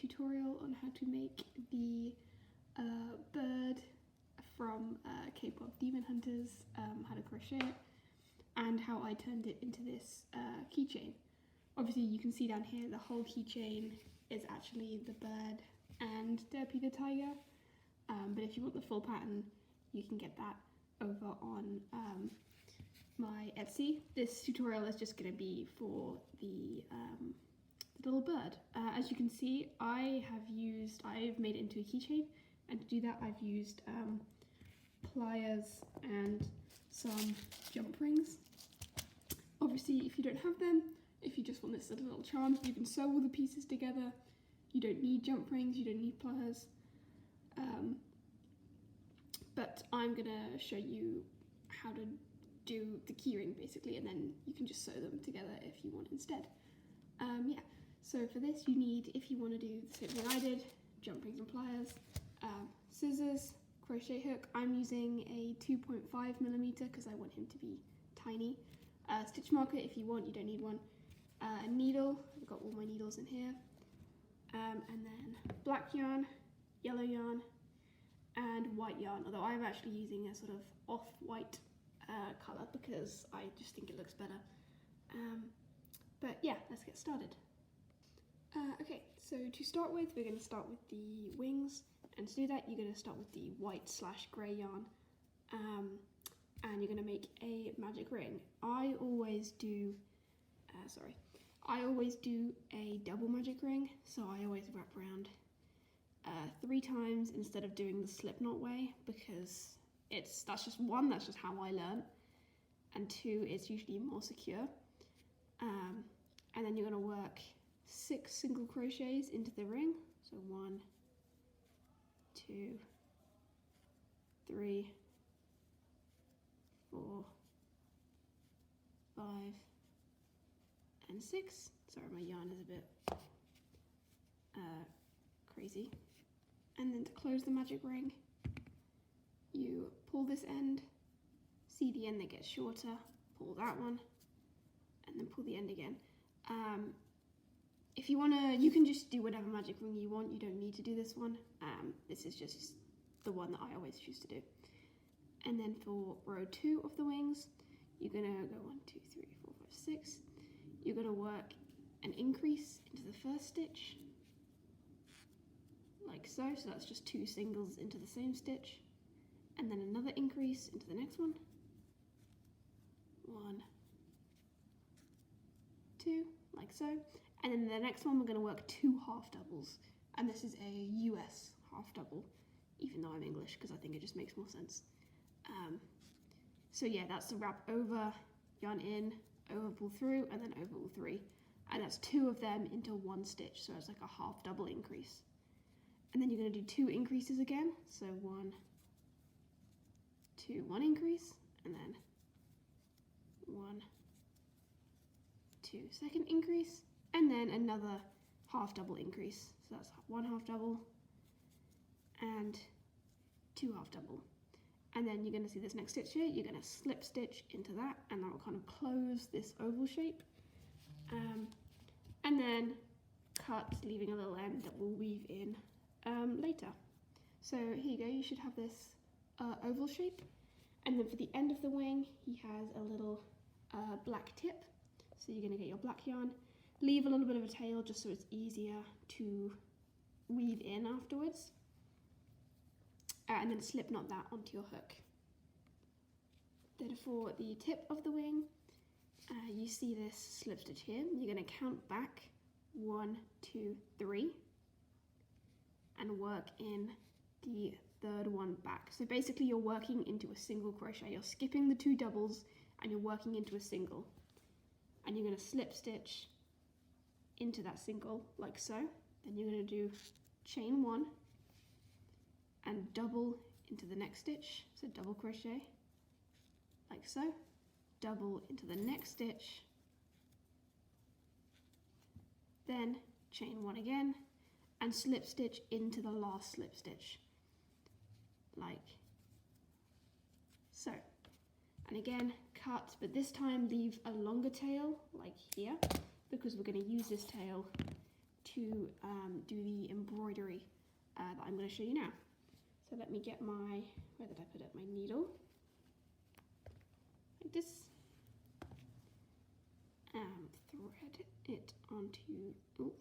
tutorial on how to make the bird from Kpop Demon Hunters, how to crochet it, and how I turned it into this keychain. Obviously you can see down here the whole keychain is actually the bird and Derpy the tiger, but if you want the full pattern you can get that over on my Etsy. This tutorial is just going to be for the little bird. As you can see, I've made it into a keychain, and to do that I've used pliers and some jump rings. Obviously if you don't have them, if you just want this little charm, you can sew all the pieces together. You don't need jump rings, you don't need pliers. But I'm gonna show you how to do the keyring basically, and then you can just sew them together if you want instead. Yeah, so for this you need, if you want to do the same thing I did, jump rings and pliers, scissors, crochet hook. I'm using a 2.5mm because I want him to be tiny. Stitch marker if you want, you don't need one. A needle, I've got all my needles in here. And then black yarn, yellow yarn, and white yarn, although I'm actually using a sort of off-white colour because I just think it looks better. But yeah, let's get started. Okay, so to start with, we're going to start with the wings, and to do that you're going to start with the white/grey yarn, and you're going to make a magic ring. I always do a double magic ring, so I always wrap around 3 times instead of doing the slip knot way, because that's just how I learn, and 2, it's usually more secure. And then you're going to work 6 single crochets into the ring, so 1, 2, 3, 4, 5, and 6. Sorry, my yarn is a bit crazy. And then to close the magic ring, you pull this end, see the end that gets shorter, pull that one, and then pull the end again. If you wanna, you can just do whatever magic ring you want. You don't need to do this one. This is just the one that I always choose to do. And then for row 2 of the wings, you're gonna go 1, 2, 3, 4, 5, 6. You're gonna work an increase into the first stitch, like so. So that's just 2 singles into the same stitch, and then another increase into the next one. 1, 2, like so. And then the next one we're going to work 2 half doubles, and this is a US half double, even though I'm English because I think it just makes more sense. So yeah, that's the wrap over, yarn in, over pull through, and then over pull 3, and that's 2 of them into 1 stitch, so it's like a half double increase. And then you're going to do 2 increases again, so 1, 2, 1 increase, and then 1, 2, second increase, and then another half double increase. So that's 1 half double and 2 half double. And then you're going to see this next stitch here, you're going to slip stitch into that, and that will kind of close this oval shape. And then cut, leaving a little end that we'll weave in later. So here you go, you should have this oval shape. And then for the end of the wing, he has a little black tip. So you're going to get your black yarn, leave a little bit of a tail just so it's easier to weave in afterwards, and then slip knot that onto your hook. Then for the tip of the wing, you see this slip stitch here. You're going to count back 1, 2, 3, and work in the third one back. So basically you're working into a single crochet. You're skipping the 2 doubles and you're working into a single. And you're going to slip stitch into that single like so. Then you're going to do chain 1 and double into the next stitch, so double crochet like so, double into the next stitch, then chain 1 again and slip stitch into the last slip stitch like so. And again, cut, but this time leave a longer tail like here, because we're going to use this tail to do the embroidery that I'm going to show you now. So let me get my, where did I put it, my needle, like this, thread it onto, oh,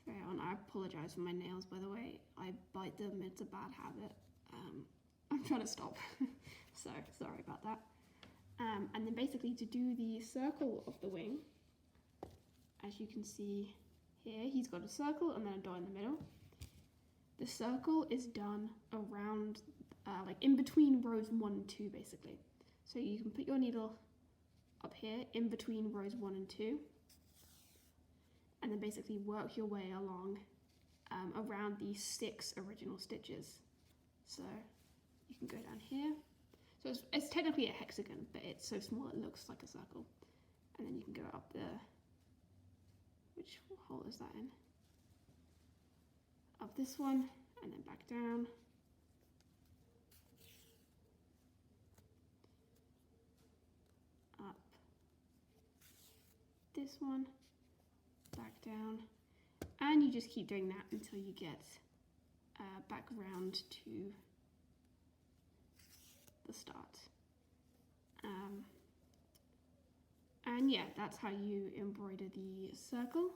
sorry, I apologise for my nails, by the way. I bite them, it's a bad habit. I'm trying to stop, so sorry about that. And then basically to do the circle of the wing, as you can see here, he's got a circle and then a dot in the middle. The circle is done around, like in between rows 1 and 2 basically. So you can put your needle up here in between rows 1 and 2, and then basically work your way along around the 6 original stitches. So you can go down here. So it's technically a hexagon, but it's so small it looks like a circle. And then you can go up the, which hole is that in? Up this one, and then back down. Up this one, back down. And you just keep doing that until you get back round to the start. And yeah, that's how you embroider the circle.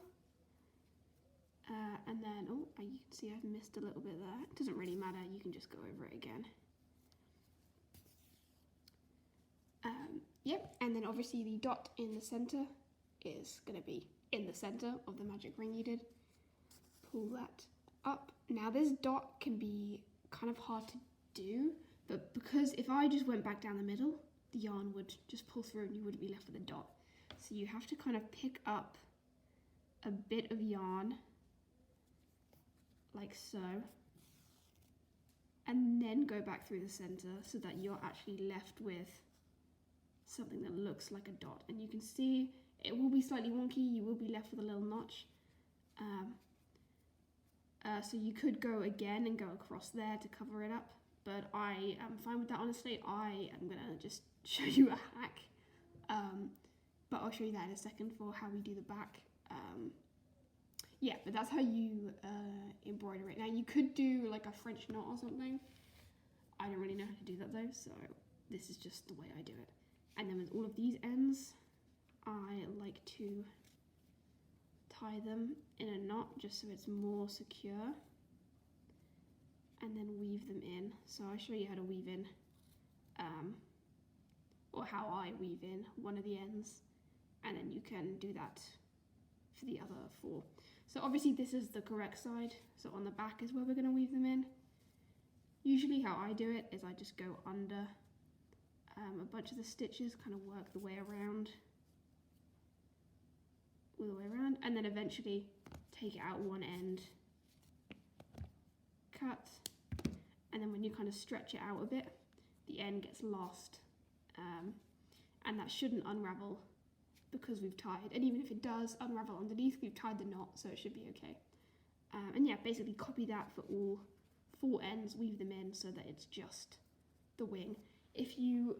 And then, oh, you can see I've missed a little bit there. It doesn't really matter, you can just go over it again. Yep, and then obviously the dot in the center is going to be in the center of the magic ring you did. Pull that up. Now this dot can be kind of hard to do, but because if I just went back down the middle, the yarn would just pull through and you wouldn't be left with a dot. So you have to kind of pick up a bit of yarn, like so, and then go back through the center so that you're actually left with something that looks like a dot. And you can see it will be slightly wonky, you will be left with a little notch. So you could go again and go across there to cover it up, but I am fine with that, honestly. I am gonna just show you a hack, but I'll show you that in a second for how we do the back. Yeah, but that's how you embroider it. Now you could do like a French knot or something. I don't really know how to do that though, so this is just the way I do it. And then with all of these ends, I like to tie them in a knot just so it's more secure, and then weave them in. So I'll show you how to weave in, or how I weave in one of the ends, and then you can do that for the other 4. So obviously this is the correct side, so on the back is where we're going to weave them in. Usually how I do it is I just go under a bunch of the stitches, kind of work the way around, all the way around, and then eventually take out one end, cut, and then when you kind of stretch it out a bit, the end gets lost, and that shouldn't unravel because we've tied, and even if it does unravel underneath, we've tied the knot, so it should be okay. And yeah, basically copy that for all 4 ends, weave them in so that it's just the wing. If you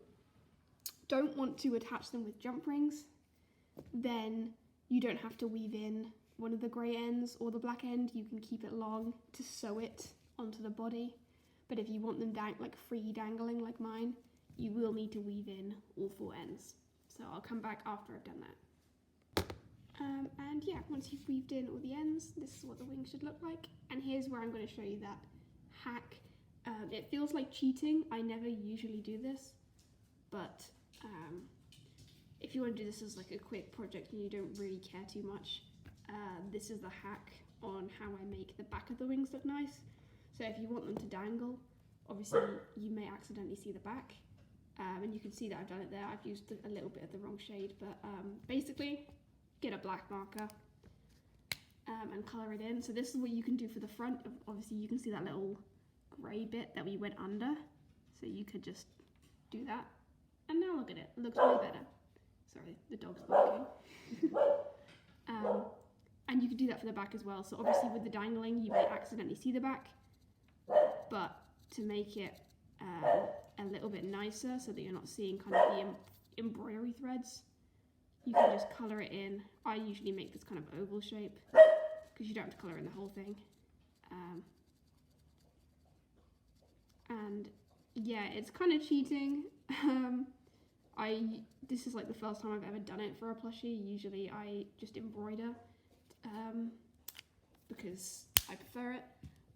don't want to attach them with jump rings, then you don't have to weave in one of the grey ends or the black end. You can keep it long to sew it onto the body. But if you want them like free dangling like mine, you will need to weave in all 4 ends. So I'll come back after I've done that. And yeah, once you've weaved in all the ends, this is what the wing should look like. And here's where I'm going to show you that hack. It feels like cheating. I never usually do this, but if you want to do this as like a quick project and you don't really care too much, this is the hack on how I make the back of the wings look nice. So if you want them to dangle, obviously you may accidentally see the back, and you can see that I've done it there. I've used a little bit of the wrong shade, but basically get a black marker and colour it in. So this is what you can do for the front. Obviously you can see that little grey bit that we went under, so you could just do that, and now look at it, it looks way better. Sorry, the dog's barking. And you can do that for the back as well. So obviously with the dangling you may accidentally see the back, but to make it a little bit nicer so that you're not seeing kind of the embroidery threads, you can just colour it in. I usually make this kind of oval shape because you don't have to colour in the whole thing. And yeah, it's kind of cheating. This is like the first time I've ever done it for a plushie. Usually I just embroider because I prefer it.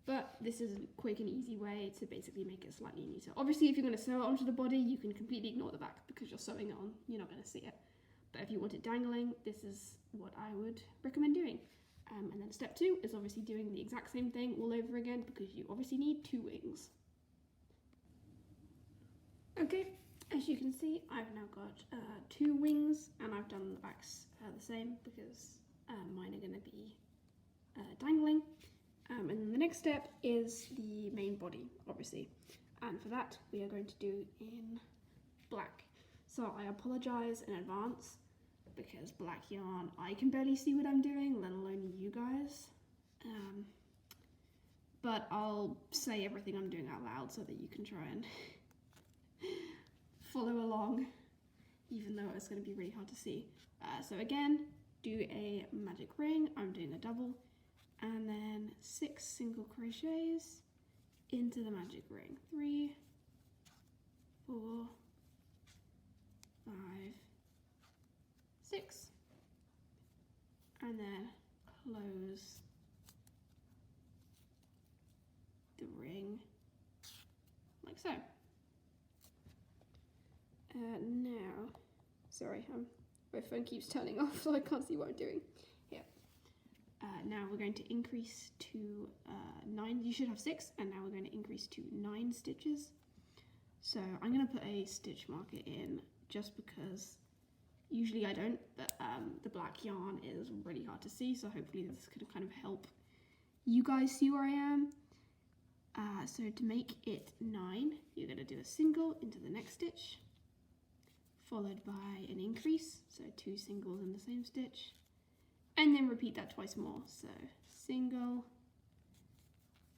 But this is a quick and easy way to basically make it slightly neater. Obviously, if you're going to sew it onto the body, you can completely ignore the back because you're sewing it on. You're not going to see it. But if you want it dangling, this is what I would recommend doing. And then step 2 is obviously doing the exact same thing all over again because you obviously need 2 wings. Okay, as you can see, I've now got 2 wings, and I've done the backs the same because mine are going to be dangling. And then the next step is the main body, obviously. And for that, we are going to do in black. So I apologise in advance because black yarn, I can barely see what I'm doing, let alone you guys. But I'll say everything I'm doing out loud so that you can try and follow along, even though it's going to be really hard to see. So again, do a magic ring. I'm doing a double, and then 6 single crochets into the magic ring. 3, 4, 5, 6, and then close the ring like so. Now, sorry, my phone keeps turning off, so I can't see what I'm doing. Here. Now we're going to increase to 9. You should have 6, and now we're going to increase to 9 stitches. So I'm going to put a stitch marker in just because usually I don't, but the black yarn is really hard to see, so hopefully this could kind of help you guys see where I am. So to make it 9, you're going to do a single into the next stitch, followed by an increase, so 2 singles in the same stitch, and then repeat that twice more. So single,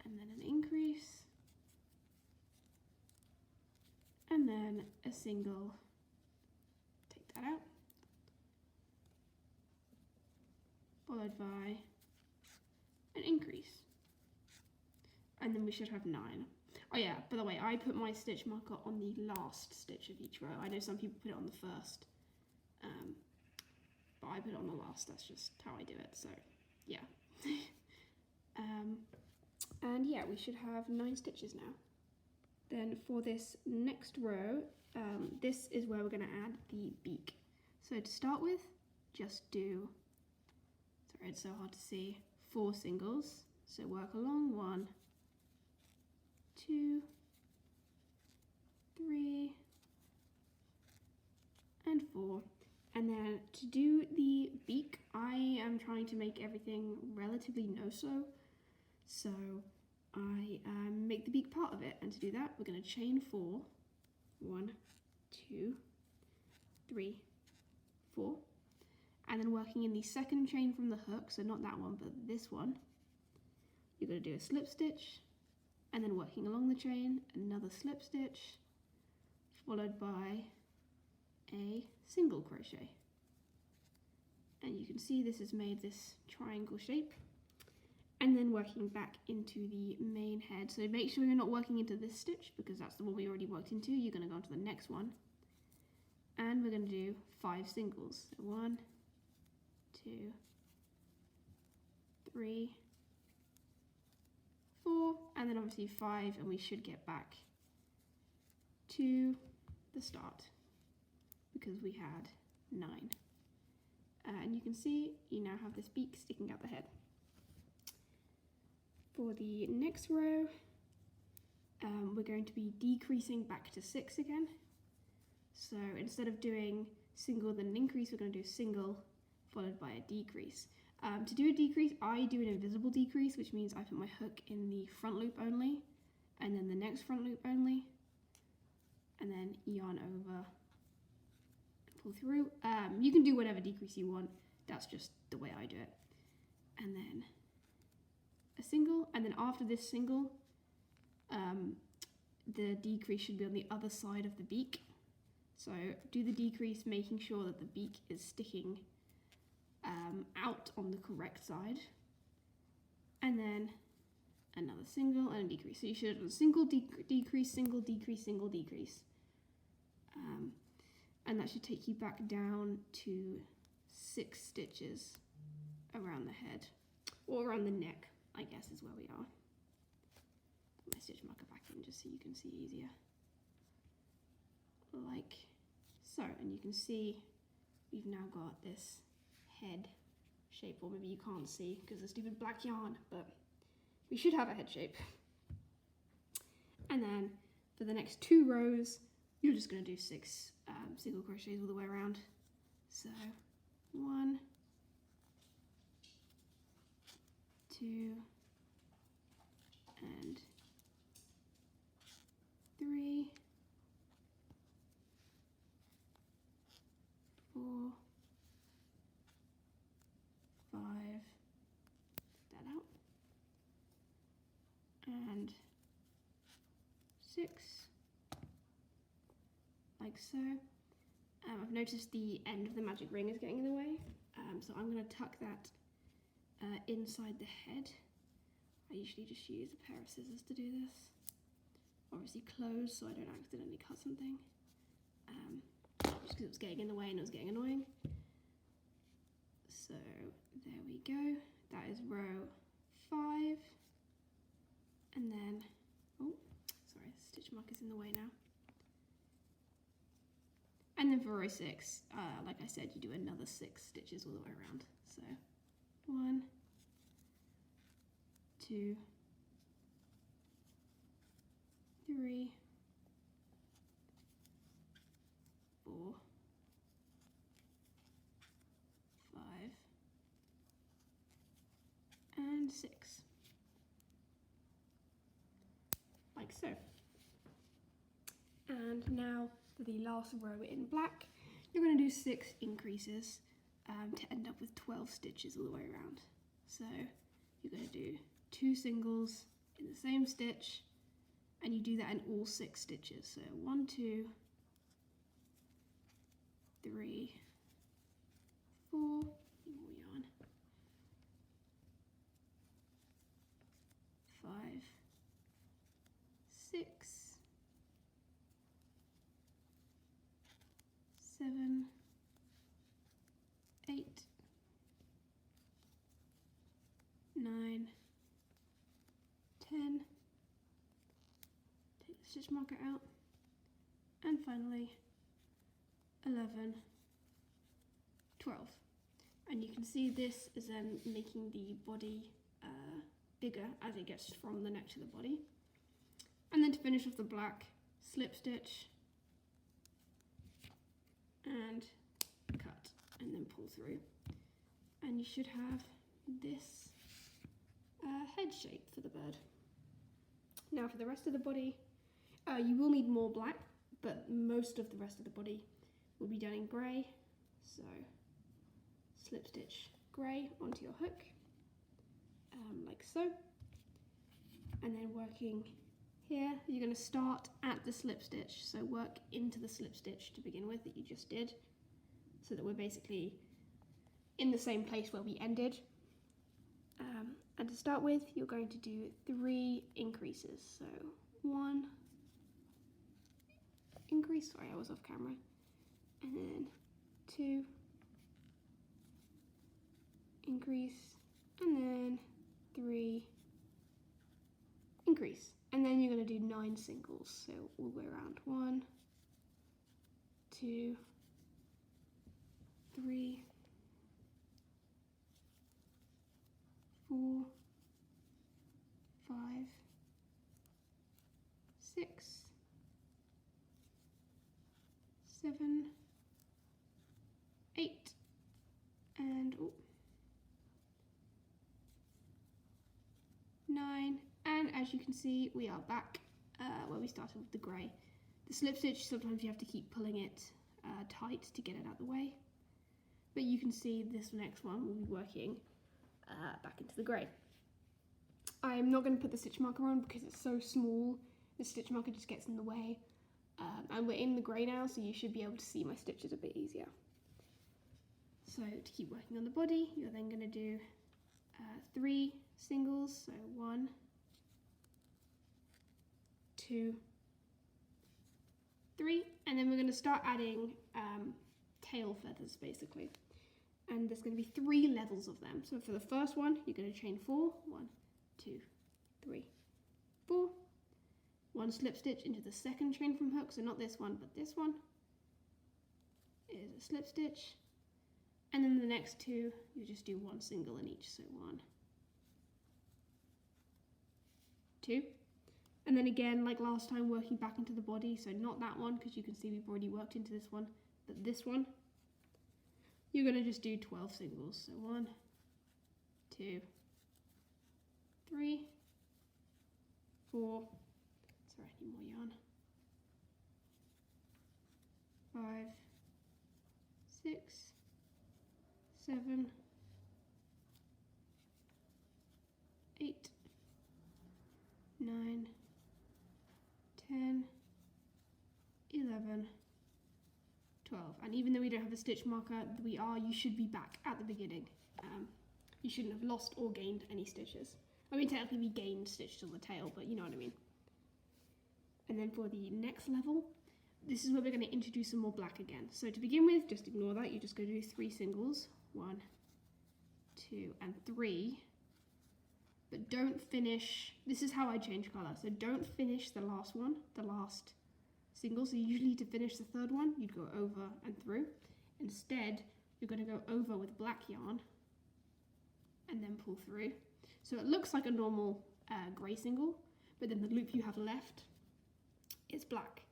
and then an increase, and then a single, take that out, followed by an increase, and then we should have 9. Oh yeah, by the way, I put my stitch marker on the last stitch of each row. I know some people put it on the first, but I put it on the last. That's just how I do it, so yeah. And yeah, we should have 9 stitches now. Then for this next row, this is where we're going to add the beak. So to start with, just do, sorry it's so hard to see, 4 singles. So work along, 1, 2, 3, and 4. And then to do the beak, I am trying to make everything relatively no-sew. So I make the beak part of it. And to do that, we're going to chain 4. 1, 2, 3, 4. And then working in the second chain from the hook, so not that one, but this one, you're going to do a slip stitch, and then working along the chain, another slip stitch, followed by a single crochet. And you can see this has made this triangle shape. And then working back into the main head. So make sure you're not working into this stitch because that's the one we already worked into. You're going to go on to the next one. And we're going to do 5 singles. So 1, 2, 3, 4, and then obviously 5, and we should get back to the start because we had 9. And you can see you now have this beak sticking out the head. For the next row, we're going to be decreasing back to 6 again. So instead of doing single then an increase, we're going to do single followed by a decrease. To do a decrease, I do an invisible decrease, which means I put my hook in the front loop only, and then the next front loop only, and then yarn over and pull through. You can do whatever decrease you want, that's just the way I do it. And then a single, and then after this single, the decrease should be on the other side of the beak. So do the decrease, making sure that the beak is sticking out on the correct side, and then another single and a decrease. So you should have a single decrease, single decrease, single decrease, and that should take you back down to 6 stitches around the head, or around the neck, I guess is where we are. Put my stitch marker back in just so you can see easier. Like so, and you can see we've now got this head shape, or maybe you can't see because of stupid black yarn, but we should have a head shape. And then for the next 2 rows, you're just going to do 6 single crochets all the way around. So 1, 2, and 3, 4, 5, that out, and 6, like so. I've noticed the end of the magic ring is getting in the way, so I'm going to tuck that inside the head. I usually just use a pair of scissors to do this, obviously closed so I don't accidentally cut something, just because it was getting in the way and it was getting annoying. So there we go, that is row 5, and then, oh sorry, the stitch mark is in the way now. And then for row 6, like I said, you do another 6 stitches all the way around. So 1, 2, 3, 4, 5, and 6. Like so. And now for the last row in black, you're going to do 6 increases to end up with 12 stitches all the way around. So you're going to do 2 singles in the same stitch, and you do that in all 6 stitches. So 1, 2, 3, 4, more yarn, 5, 6, 7, 8, 9, 10, take the stitch marker out, and finally 11, 12. And you can see this is then making the body bigger as it gets from the neck to the body. And then to finish off the black, slip stitch and cut, and then pull through, and you should have this head shape for the bird. Now for the rest of the body, you will need more black, but most of the rest of the body will be done in grey. So slip stitch grey onto your hook, like so, and then working here, you're going to start at the slip stitch, so work into the slip stitch to begin with that you just did, so that we're basically in the same place where we ended. And to start with, you're going to do 3 increases. So 1 increase, sorry I was off camera, and then 2 increase, and then 3 increase. And then you're going to do 9 singles, so all the way around. 1, 2, 3, 4, 5, 6, 7, 8, and 9. And as you can see, we are back where we started with the grey. The slip stitch, sometimes you have to keep pulling it tight to get it out of the way. But you can see this next one will be working back into the grey. I'm not going to put the stitch marker on because it's so small, the stitch marker just gets in the way. And we're in the grey now, so you should be able to see my stitches a bit easier. So to keep working on the body, you're then going to do 3 singles, so 1, 2, 3, and then we're going to start adding tail feathers basically. And there's going to be 3 levels of them. So for the first one, you're going to chain 4, 1, 2, 3, 4. 1 slip stitch into the second chain from hook, so not this one, but this one is a slip stitch. And then the next 2, you just do 1 single in each, so 1, 2. And then again, like last time, working back into the body, so not that one, because you can see we've already worked into this one, but this one, you're going to just do 12 singles. So 1, 2, 3, 4, sorry, I need more yarn, 5, 6, 7, 8, 9, 10, 11, 12. And even though we don't have a stitch marker, you should be back at the beginning. You shouldn't have lost or gained any stitches. I mean, technically we gained stitches on the tail, but you know what I mean. And then for the next level, this is where we're going to introduce some more black again. So to begin with, just ignore that. You're just going to do 3 singles, 1, 2, and 3. But don't finish, this is how I change colour, so don't finish the last one, the last single. So usually to finish the third one, you'd go over and through. Instead, you're going to go over with black yarn and then pull through. So it looks like a normal grey single, but then the loop you have left is black.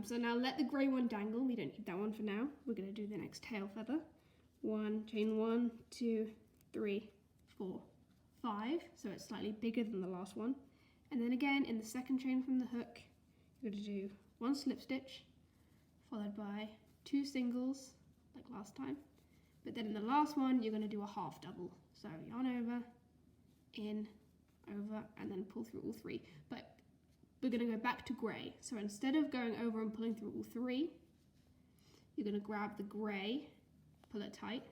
So now let the grey one dangle. We don't need that one for now. We're going to do the next tail feather. 1, chain 1, 2, 3, 4, 5. So it's slightly bigger than the last one. And then again, in the second chain from the hook, you're going to do 1 slip stitch, followed by 2 singles, like last time. But then in the last one, you're going to do a half double. So yarn over, in, over, and then pull through all 3. But we're going to go back to grey. So instead of going over and pulling through all 3, you're going to grab the grey, pull it tight,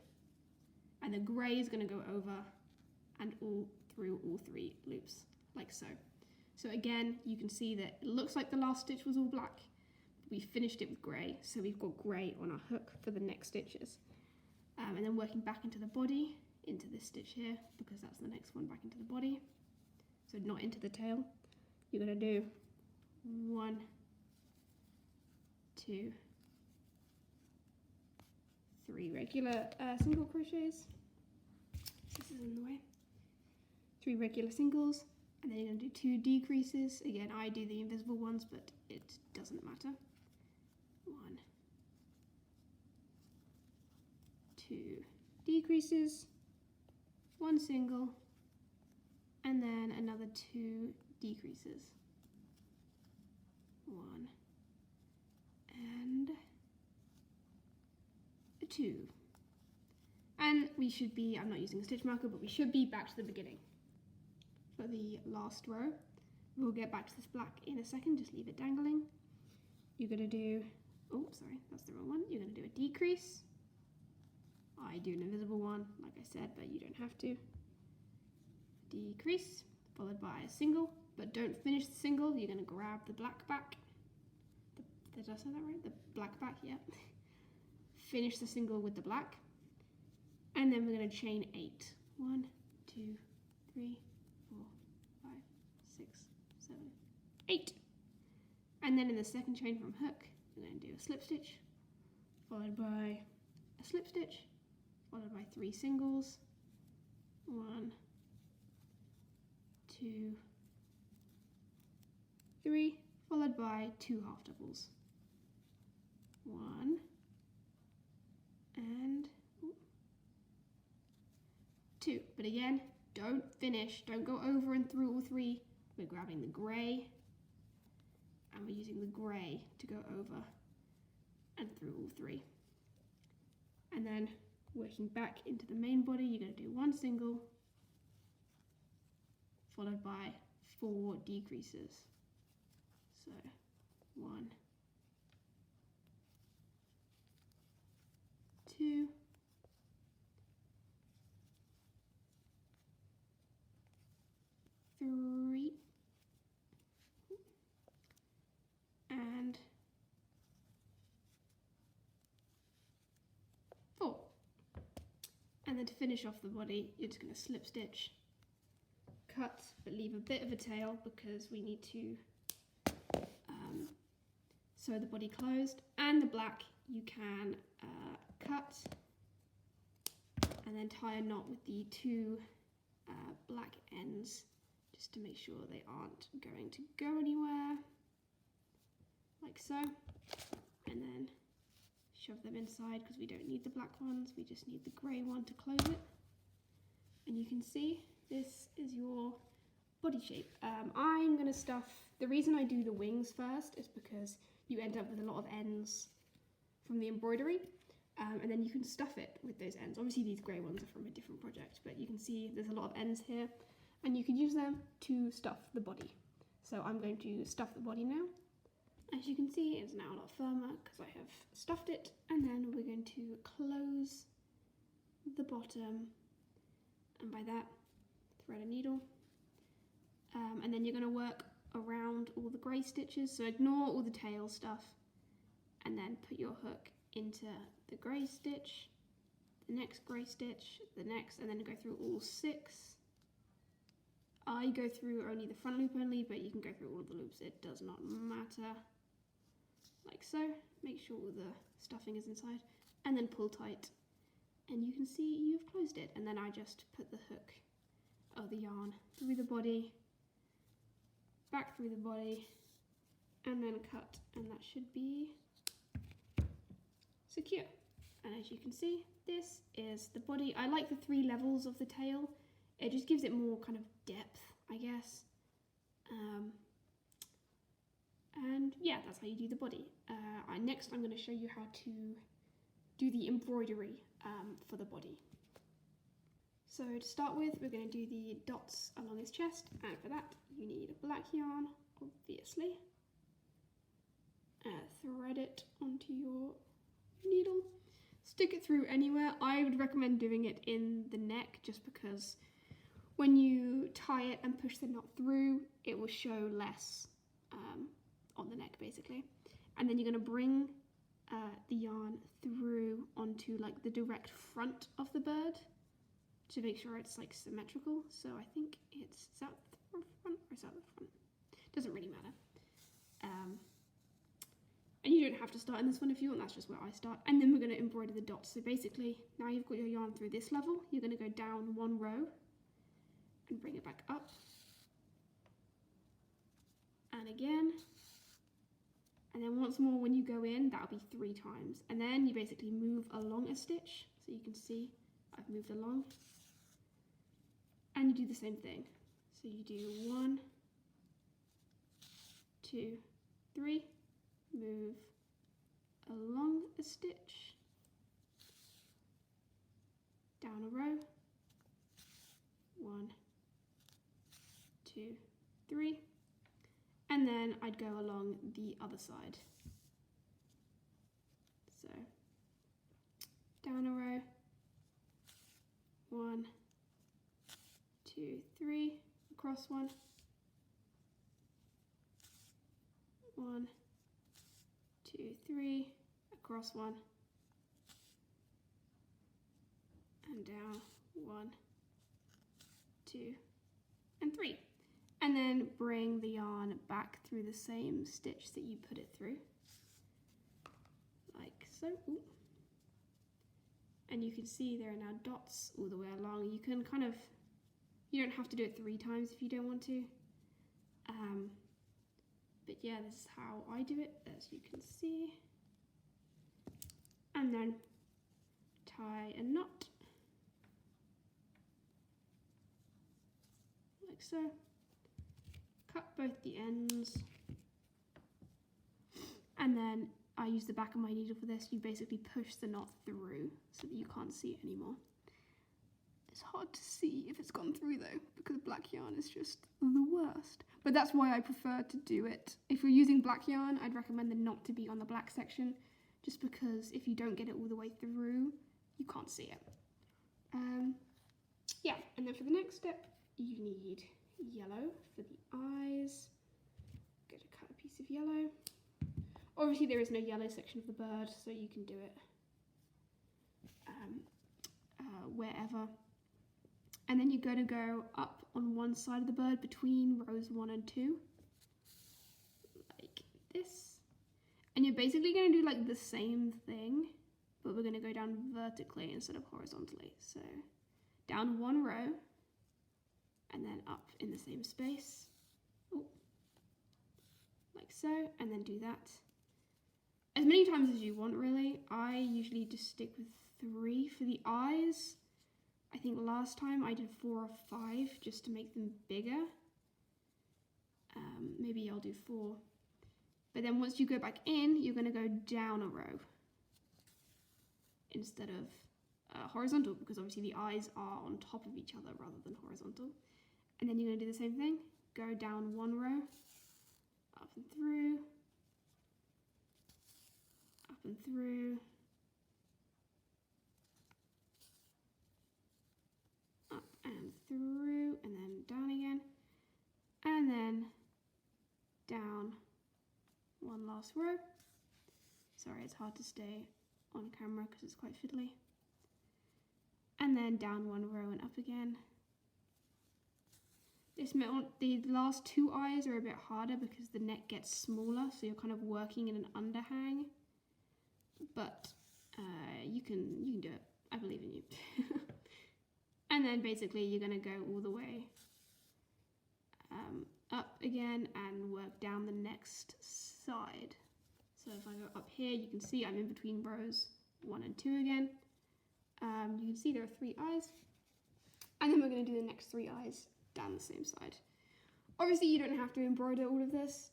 and the grey is going to go over and all through all 3 loops, like so. So again, you can see that it looks like the last stitch was all black, but we finished it with grey, so we've got grey on our hook for the next stitches. And then working back into the body, into this stitch here, because that's the next one back into the body, so not into the tail. You're going to do 1, 2, 3 regular single crochets. This is in the way. 3 regular singles, and then you're going to do 2 decreases. Again, I do the invisible ones, but it doesn't matter. 1, 2 decreases, 1 single, and then another 2 decreases. 1 and 2. And we should be, I'm not using a stitch marker, but we should be back to the beginning. For the last row, we'll get back to this black in a second, just leave it dangling. You're going to do, oh sorry, that's the wrong one. You're going to do a decrease. I do an invisible one, like I said, but you don't have to. Decrease, followed by a single, but don't finish the single. You're going to grab the black back. Did I say that right? The black back, yeah. Finish the single with the black. And then we're going to chain 8. 1, 2, 3, 4, 5, 6, 7, 8. And then in the second chain from hook, we're going to do a slip stitch, followed by a slip stitch, followed by 3 singles. 1, 2, 3, followed by 2 half doubles. 1 and 2. But again, don't finish, don't go over and through all 3. We're grabbing the grey and we're using the grey to go over and through all 3. And then working back into the main body, you're going to do 1 single, followed by 4 decreases. So 1, 2, 3, and 4. And then to finish off the body, you're just going to slip stitch, cut, but leave a bit of a tail because we need to sew the body closed. And the black you can cut and then tie a knot with the 2 black ends just to make sure they aren't going to go anywhere, like so, and then shove them inside because we don't need the black ones, we just need the grey one to close it. And you can see this is your body shape. I'm going to stuff, the reason I do the wings first is because you end up with a lot of ends from the embroidery, and then you can stuff it with those ends. Obviously these grey ones are from a different project, but you can see there's a lot of ends here and you can use them to stuff the body. So I'm going to stuff the body now. As you can see, it's now a lot firmer because I have stuffed it, and then we're going to close the bottom, and by that thread a needle, and then you're going to work around all the grey stitches, so ignore all the tail stuff, and then put your hook into the grey stitch, the next grey stitch, the next, and then go through all 6. I go through only the front loop only, but you can go through all of the loops, it does not matter. Like so, make sure all the stuffing is inside, and then pull tight, and you can see you've closed it. And then I just put the hook of the yarn through the body, back through the body, and then cut, and that should be secure. And as you can see, this is the body. I like the 3 levels of the tail, it just gives it more kind of depth, I guess. And yeah, that's how you do the body. Next I'm going to show you how to do the embroidery for the body. So to start with, we're going to do the dots along his chest, and for that you need a black yarn, obviously. Thread it onto your needle, stick it through anywhere. I would recommend doing it in the neck just because when you tie it and push the knot through, it will show less on the neck basically. And then you're going to bring the yarn through onto like the direct front of the bird to make sure it's like symmetrical. So I think it's, is that the front or is that the front? Doesn't really matter. And you don't have to start in this one if you want, that's just where I start. And then we're going to embroider the dots. So basically, now you've got your yarn through this level, you're going to go down 1 row and bring it back up. And again. And then once more when you go in, that'll be 3 times. And then you basically move along a stitch. So you can see I've moved along. And you do the same thing. So you do 1, 2, 3, move along a stitch, down a row, 1, 2, 3, and then I'd go along the other side. So down a row, 1, 2, 3, across 1, 1, 2, 3, across 1, and down 1, 2, and 3. And then bring the yarn back through the same stitch that you put it through, like so. Ooh. And you can see there are now dots all the way along. You can kind of, you don't have to do it 3 times if you don't want to. But yeah, this is how I do it, as you can see. And then tie a knot, like so. Cut both the ends. And then I use the back of my needle for this. You basically push the knot through so that you can't see it anymore. It's hot hard to see if it's gone through though, because black yarn is just the worst. But that's why I prefer to do it. If you're using black yarn, I'd recommend it not to be on the black section, just because if you don't get it all the way through, you can't see it. Yeah, and then for the next step, you need yellow for the eyes. Go to cut a piece of yellow. Obviously there is no yellow section of the bird, so you can do it wherever. And then you're going to go up on one side of the bird between rows 1 and 2, like this. And you're basically going to do like the same thing, but we're going to go down vertically instead of horizontally. So down one row, and then up in the same space, like so, and then do that as many times as you want, really. I usually just stick with 3 for the eyes. I think last time I did 4 or 5 just to make them bigger. Maybe I'll do 4. But then once you go back in, you're going to go down a row instead of horizontal, because obviously the eyes are on top of each other rather than horizontal. And then you're going to do the same thing. Go down one row, up and through, up and through, up and through, and then down again, and then down one last row. Sorry, it's hard to stay on camera because it's quite fiddly. And then down one row and up again. The last 2 eyes are a bit harder because the neck gets smaller, so you're kind of working in an underhang. But you can do it. I believe in you. And then basically you're going to go all the way up again and work down the next side. So if I go up here, you can see I'm in between rows 1 and 2 again. You can see there are 3 eyes. And then we're going to do the next 3 eyes down the same side. Obviously you don't have to embroider all of this.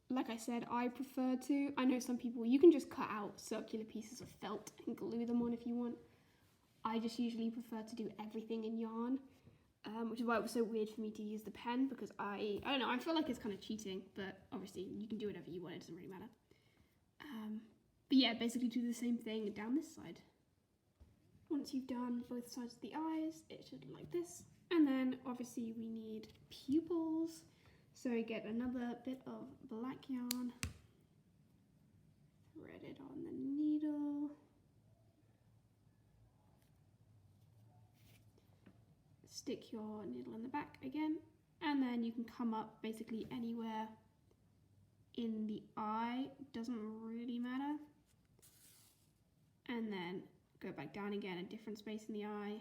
Like I said, I prefer to. I know some people, you can just cut out circular pieces of felt and glue them on if you want. I just usually prefer to do everything in yarn, which is why it was so weird for me to use the pen, because I don't know, I feel like it's kind of cheating, but obviously you can do whatever you want, it doesn't really matter. But yeah, basically do the same thing down this side. Once you've done both sides of the eyes, it should look like this. And then obviously we need pupils. So get another bit of black yarn, thread it on the needle, stick your needle in the back again, and then you can come up basically anywhere in the eye, doesn't really matter, and then go back down again, a different space in the eye,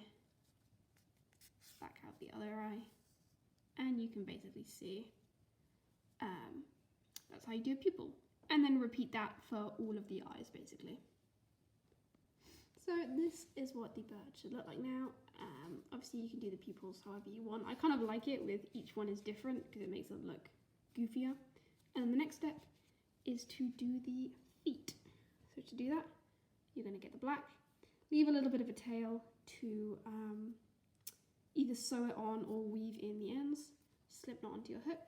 back out the other eye, and you can basically see that's how you do a pupil. And then repeat that for all of the eyes basically. So this is what the bird should look like now. Obviously you can do the pupils however you want. I kind of like it with each one is different because it makes it look goofier. And the next step is to do the feet. So to do that, you're going to get the black, leave a little bit of a tail to either sew it on or weave in the ends, slip knot onto your hook.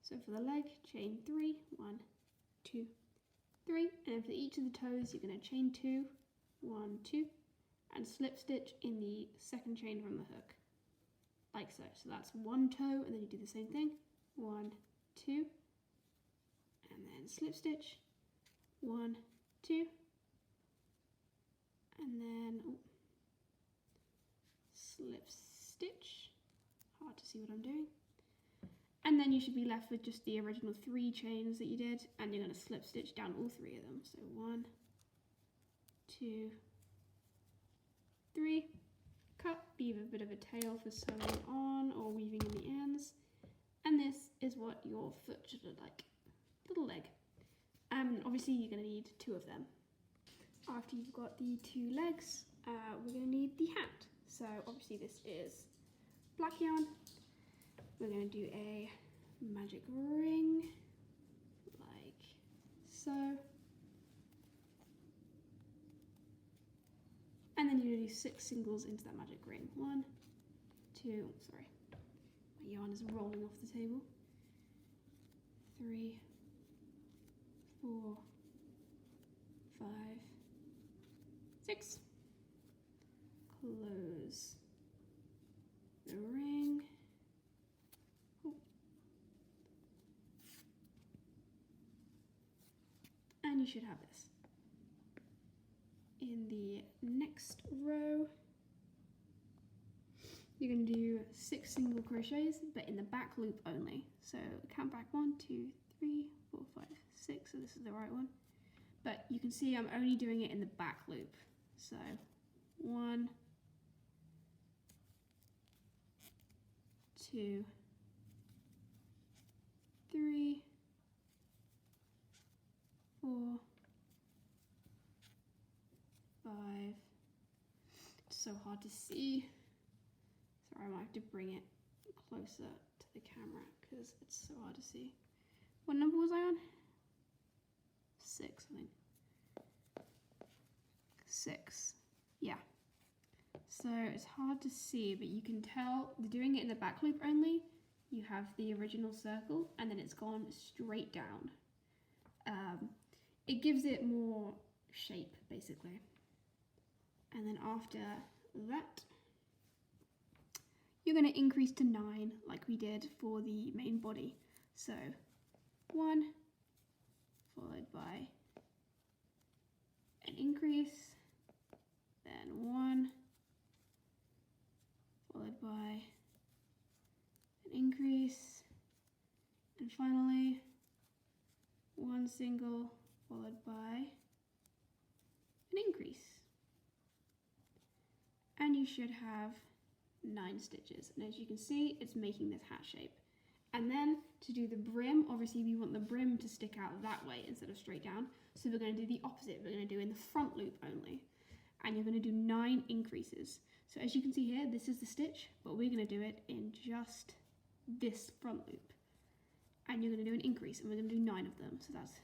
So for the leg, chain 3, 1, 2, 3, and for each of the toes you're going to chain 2, 1, 2, and slip stitch in the second chain from the hook, like so. So that's one toe, and then you do the same thing, 1, 2, and then slip stitch, 1, 2, and then slip stitch. Hard to see what I'm doing. And then you should be left with just the original 3 chains that you did, and you're going to slip stitch down all 3 of them. So 1, 2, 3, cut, leave a bit of a tail for sewing on or weaving in the ends. And this is what your foot should look like, little leg. Obviously you're going to need 2 of them. After you've got the 2 legs, we're going to need the hat. So obviously this is black yarn. We're going to do a magic ring, like so. And then you're going to do 6 singles into that magic ring. 1, 2, sorry, my yarn is rolling off the table. 3, 4, 5, 6. Close the ring. Oh. And you should have this. In the next row, you're going to do 6 single crochets, but in the back loop only. So count back 1, 2, 3, 4, 5, 6. So this is the right one. But you can see I'm only doing it in the back loop. So 1, 2, 3, 4, 5. It's so hard to see. Sorry, I might have to bring it closer to the camera because it's so hard to see. What number was I on? 6, I think. 6. Yeah. So it's hard to see, but you can tell doing it in the back loop only, you have the original circle and then it's gone straight down. It gives it more shape, basically. And then after that, you're going to increase to 9 like we did for the main body. So 1 followed by an increase, then 1 followed by an increase, and finally 1 single followed by an increase. And you should have 9 stitches, and as you can see, it's making this hat shape. And then to do the brim, obviously we want the brim to stick out that way instead of straight down, so we're going to do the opposite. We're going to do in the front loop only, and you're going to do 9 increases. So as you can see here, this is the stitch, but we're going to do it in just this front loop, and you're going to do an increase, and we're going to do 9 of them. So that's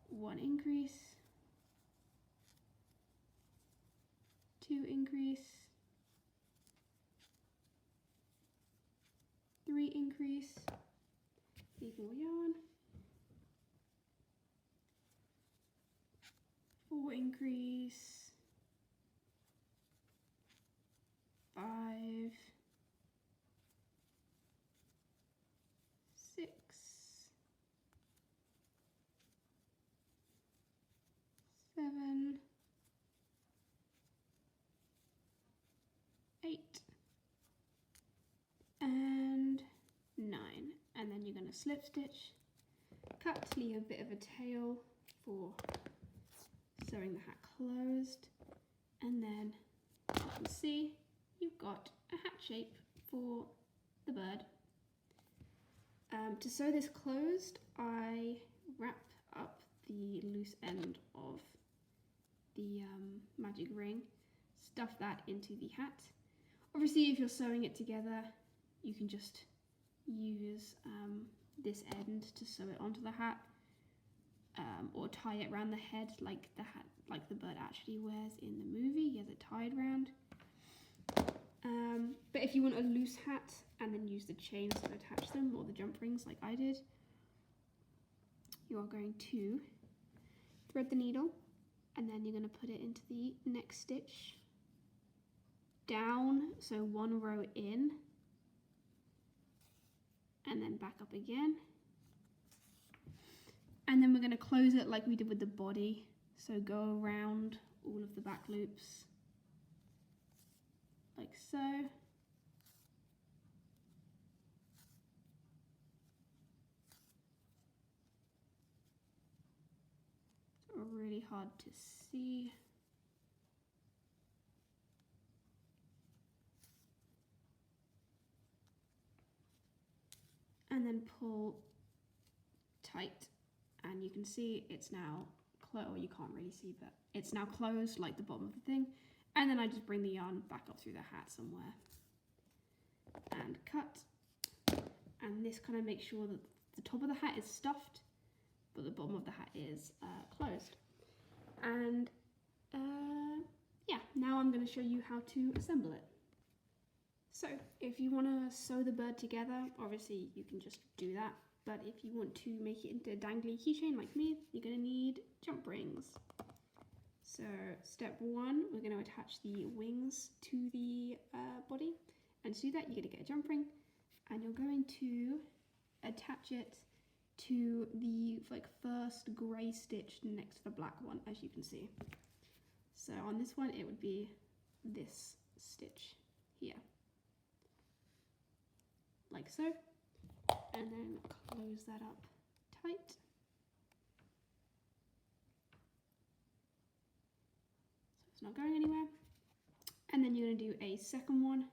1 increase, 2 increase, 3 increase, leave more yarn, 4 increase, 5, 6, 7, 8, and 9. And then you're going to slip stitch, cut, leave a bit of a tail for sewing the hat closed, and then you can see you've got a hat shape for the bird. To sew this closed, I wrap up the loose end of the magic ring, stuff that into the hat. Obviously, if you're sewing it together, you can just use this end to sew it onto the hat, or tie it around the head like the bird actually wears in the movie. He has it tied round. But if you want a loose hat and then use the chains to attach them, or the jump rings like I did, you are going to thread the needle, and then you're going to put it into the next stitch down, so 1 row in, and then back up again. And then we're going to close it like we did with the body, so go around all of the back loops like so. It's really hard to see. And then pull tight, and you can see it's now closed, or you can't really see, but it's now closed like the bottom of the thing. And then I just bring the yarn back up through the hat somewhere and cut, and this kind of makes sure that the top of the hat is stuffed but the bottom of the hat is closed. And yeah, now I'm going to show you how to assemble it. So if you want to sew the bird together, obviously you can just do that. But if you want to make it into a dangly keychain like me, you're going to need jump rings. So step one, we're going to attach the wings to the body. And to do that, you're going to get a jump ring. And you're going to attach it to the first grey stitch next to the black one, as you can see. So on this one, it would be this stitch here. Like so. And then close that up tight. So it's not going anywhere. And then you're going to do a second one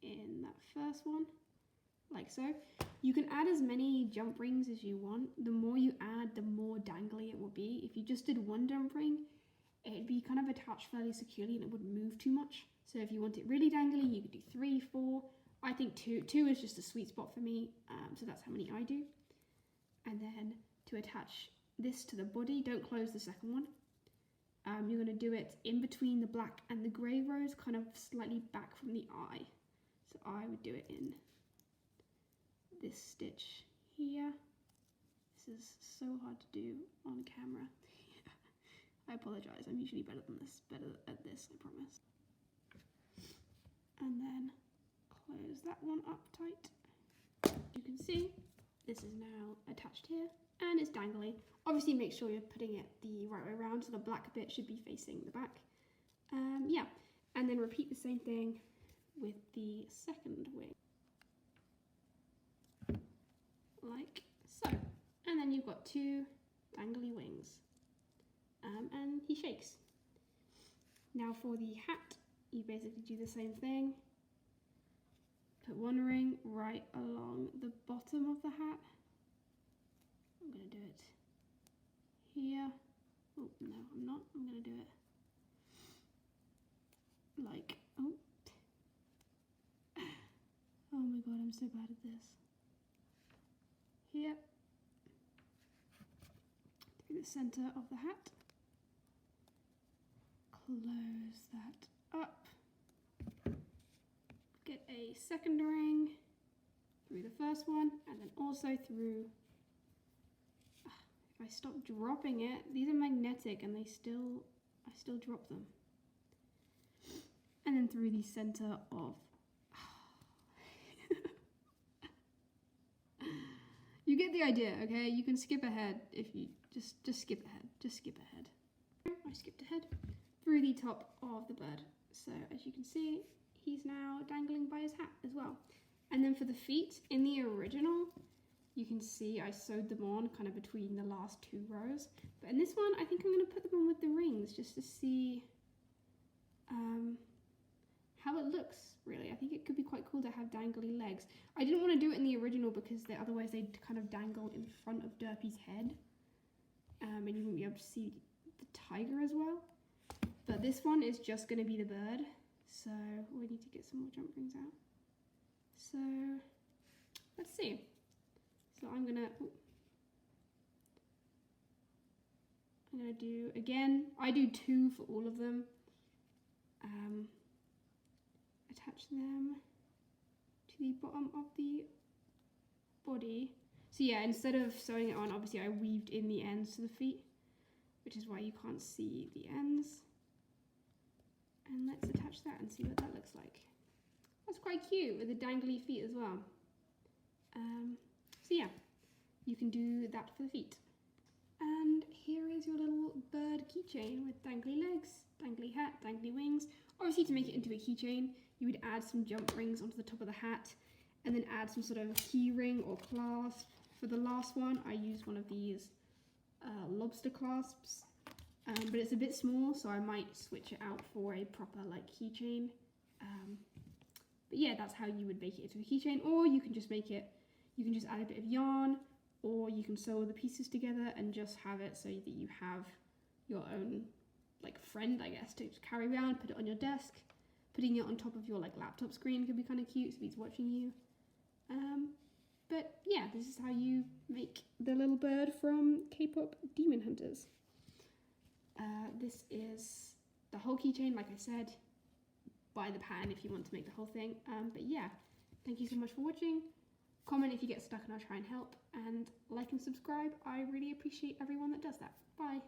in that first one, like so. You can add as many jump rings as you want. The more you add, the more dangly it will be. If you just did one jump ring, it'd be kind of attached fairly securely and it wouldn't move too much. So if you want it really dangly, you could do 3, 4. I think two is just a sweet spot for me, so that's how many I do. And then to attach this to the body, don't close the second one. You're going to do it in between the black and the grey rows, kind of slightly back from the eye. So I would do it in this stitch here. This is so hard to do on camera. I apologise, I'm usually better at this, I promise. And then close that one up tight. You can see this is now attached here and it's dangly. Obviously make sure you're putting it the right way around, so the black bit should be facing the back. Yeah, and then repeat the same thing with the second wing. Like so. And then you've got 2 dangly wings. And he shakes. Now for the hat, you basically do the same thing. Put one ring right along the bottom of the hat. I'm going to do it here. Oh, no, I'm not. I'm going to do it like, oh. Oh my god, I'm so bad at this. Here. Through the center of the hat. Close that up. Get a second ring through the first one, and then also through, if I stop dropping it, these are magnetic and I still drop them. And then through the center of, you get the idea, okay? You can skip ahead if you, just skip ahead, I skipped ahead through the top of the bird. So as you can see, he's now dangling by his hat as well. And then for the feet, in the original, you can see I sewed them on kind of between the last 2 rows. But in this one, I think I'm going to put them on with the rings just to see how it looks, really. I think it could be quite cool to have dangly legs. I didn't want to do it in the original because otherwise they'd kind of dangle in front of Derpy's head. And you wouldn't be able to see the tiger as well. But this one is just going to be the bird. So we need to get some more jump rings out. So let's see. So I'm gonna do, again, I do 2 for all of them. Attach them to the bottom of the body. So yeah, instead of sewing it on, obviously I weaved in the ends to the feet, which is why you can't see the ends. And let's attach that and see what that looks like. That's quite cute with the dangly feet as well. So yeah, you can do that for the feet. And here is your little bird keychain with dangly legs, dangly hat, dangly wings. Obviously to make it into a keychain, you would add some jump rings onto the top of the hat and then add some sort of key ring or clasp. For the last one, I used one of these lobster clasps. But it's a bit small, so I might switch it out for a proper keychain. But yeah, that's how you would make it into a keychain, or you can just make it, you can just add a bit of yarn, or you can sew all the pieces together and just have it so that you have your own friend, I guess, to carry around, put it on your desk. Putting it on top of your laptop screen could be kind of cute so he's watching you. But yeah, this is how you make the little bird from Kpop Demon Hunters. This is the whole keychain, like I said. buy the pattern if you want to make the whole thing. But yeah, thank you so much for watching. Comment if you get stuck and I'll try and help, and like and subscribe. I really appreciate everyone that does that. Bye.